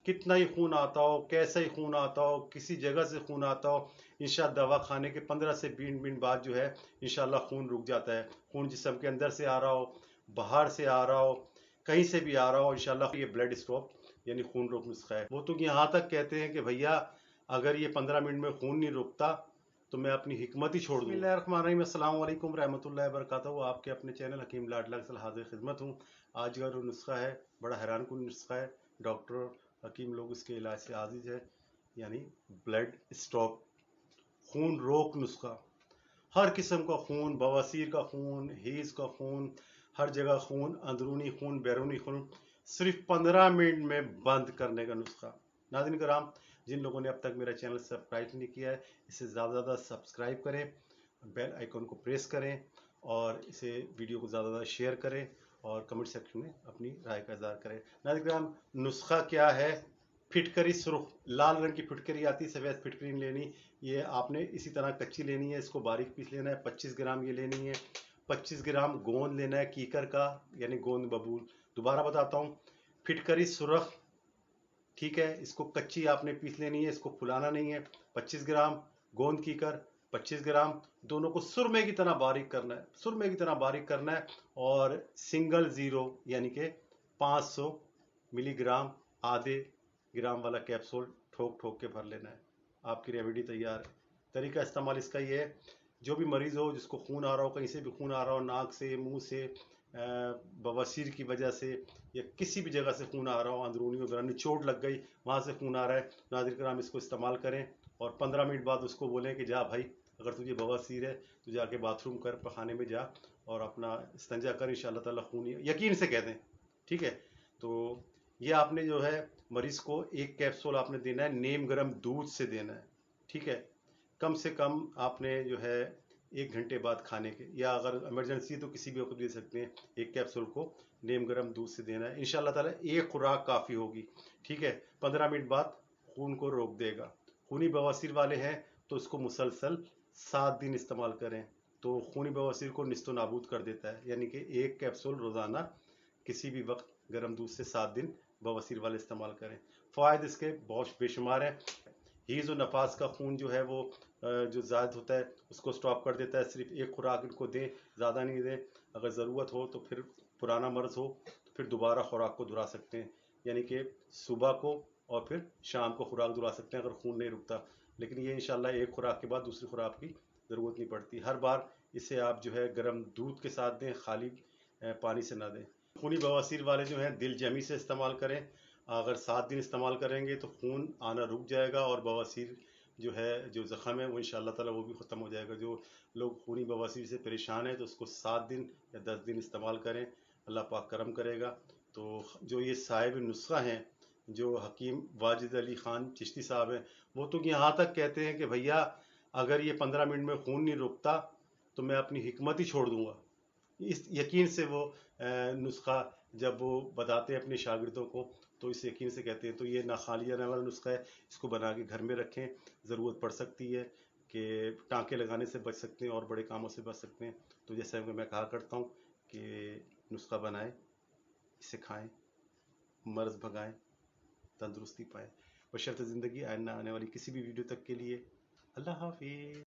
کتنا ہی خون آتا ہو، کیسا ہی خون آتا ہو، کسی جگہ سے خون آتا ہو، انشاءاللہ دوا کھانے کے 15 سے 20 منٹ بعد جو ہے انشاءاللہ خون رک جاتا ہے. خون جسم کے اندر سے آ رہا ہو، باہر سے آ رہا ہو، کہیں سے بھی آ رہا ہو، انشاءاللہ یہ بلڈ اسٹاپ یعنی خون روک نسخہ ہے. وہ تو یہاں تک کہتے ہیں کہ بھیا اگر یہ 15 منٹ میں خون نہیں رکتا تو میں اپنی حکمت ہی چھوڑ دوں. بسم اللہ الرحمن الرحیم. السلام علیکم رحمۃ اللہ وبرکاتہ. آپ کے اپنے چینل حکیم لاڈلا کے ساتھ حاضر خدمت ہوں. آج کا جو نسخہ ہے بڑا حیران کن نسخہ ہے. ڈاکٹر حکیم لوگ اس کے علاج سے عاجز ہے، یعنی بلڈ اسٹاپ خون روک نسخہ. ہر قسم کا خون، بواسیر کا خون، ہیز کا خون، ہر جگہ خون، اندرونی خون، بیرونی خون، صرف 15 منٹ میں بند کرنے کا نسخہ. ناظرین کرام، جن لوگوں نے اب تک میرا چینل سبسکرائب نہیں کیا ہے اسے زیادہ سے زیادہ سبسکرائب کریں، بیل آئیکن کو پریس کریں اور اسے ویڈیو کو زیادہ سے زیادہ شیئر کریں اور کمنٹ سیکشن میں اپنی رائے کا اظہار کریں. ناظرین کرام، نسخہ کیا ہے؟ پھٹکری سرخ لال رنگ کی پھٹکری آتی، سفید پھٹکری نہیں لینی. یہ آپ نے اسی طرح کچی لینی ہے، اس کو باریک پیس لینا ہے. 25 گرام یہ لینی ہے. 25 گرام گوند لینا ہے کیکر کا، یعنی گوند ببول. دوبارہ بتاتا ہوں، پھٹکری سرخ، ٹھیک ہے، اس کو کچی آپ نے پیس لینی ہے، اس کو پھلانا نہیں ہے. 25 گرام گوند کیکر، 25 گرام، دونوں کو سرمے کی طرح باریک کرنا ہے، سرمے کی طرح باریک کرنا ہے. اور سنگل زیرو یعنی کہ 500 ملی گرام آدھے گرام والا کیپسول ٹھوک ٹھوک کے بھر لینا ہے. آپ کی ریمیڈی تیار ہے. طریقہ استعمال اس کا یہ ہے، جو بھی مریض ہو جس کو خون آ رہا ہو، کہیں سے بھی خون آ رہا ہو، ناک سے، منہ سے، بواسیر کی وجہ سے یا کسی بھی جگہ سے خون آ رہا ہو، اندرونی ادرونی چوٹ لگ گئی وہاں سے خون آ رہا ہے، ناظرین کرام اس کو استعمال کریں اور 15 منٹ بعد اس کو بولیں کہ جا بھائی، اگر تجھے بواسیر ہے تو جا کے باتھ روم کر، پخانے میں جا اور اپنا استنجا کر، انشاءاللہ تعالیٰ خون یقین سے کہہ دیں. ٹھیک ہے، تو یہ آپ نے جو ہے مریض کو ایک کیپسول آپ نے دینا ہے، نیم گرم دودھ سے دینا ہے. ٹھیک ہے، کم سے کم آپ نے جو ہے 1 گھنٹے بعد کھانے کے، یا اگر ایمرجنسی تو کسی بھی وقت دے سکتے ہیں. ایک کیپسول کو نیم گرم دودھ سے دینا ہے. انشاءاللہ تعالیٰ ایک خوراک کافی ہوگی. ٹھیک ہے، 15 منٹ بعد خون کو روک دے گا. خونی بواسیر والے ہیں تو اس کو مسلسل 7 دن استعمال کریں تو خونی بواسیر کو نیست و نابود کر دیتا ہے. یعنی کہ ایک کیپسول روزانہ کسی بھی وقت گرم دودھ سے 7 دن بواسیر والے استعمال کریں. فوائد اس کے بہت بے شمار ہیں. ہیز و نفاس کا خون جو ہے وہ جو زائد ہوتا ہے اس کو سٹاپ کر دیتا ہے. صرف ایک خوراک ان کو دیں، زیادہ نہیں دیں. اگر ضرورت ہو تو پھر پرانا مرض ہو تو پھر دوبارہ خوراک کو دہرا سکتے ہیں، یعنی کہ صبح کو اور پھر شام کو خوراک دہرا سکتے ہیں اگر خون نہیں رکتا. لیکن یہ انشاءاللہ ایک خوراک کے بعد دوسری خوراک کی ضرورت نہیں پڑتی. ہر بار اسے آپ جو ہے گرم دودھ کے ساتھ دیں، خالی پانی سے نہ دیں. خونی بواسیر والے جو ہیں دل جمی سے استعمال کریں. اگر 7 دن استعمال کریں گے تو خون آنا رک جائے گا اور بواسیر جو ہے، جو زخم ہے، وہ انشاءاللہ تعالیٰ وہ بھی ختم ہو جائے گا. جو لوگ خونی بواسیر سے پریشان ہیں تو اس کو 7 دن یا 10 دن استعمال کریں، اللہ پاک کرم کرے گا. تو جو یہ صاحب نسخہ ہیں، جو حکیم واجد علی خان چشتی صاحب ہیں، وہ تو یہاں تک کہتے ہیں کہ بھیا اگر یہ 15 منٹ میں خون نہیں رکتا تو میں اپنی حکمت ہی چھوڑ دوں گا. اس یقین سے وہ نسخہ جب وہ بتاتے ہیں اپنے شاگردوں کو تو اس یقین سے کہتے ہیں. تو یہ ناخالی آنے والا نسخہ ہے، اس کو بنا کے گھر میں رکھیں. ضرورت پڑ سکتی ہے کہ ٹانکے لگانے سے بچ سکتے ہیں اور بڑے کاموں سے بچ سکتے ہیں. تو جیسے میں کہا کرتا ہوں کہ نسخہ بنائیں، اسے کھائیں، مرض بھگائیں، تندرستی پائیں. بشرط زندگی آئندہ آنے والی کسی بھی ویڈیو تک کے لیے اللہ حافظ.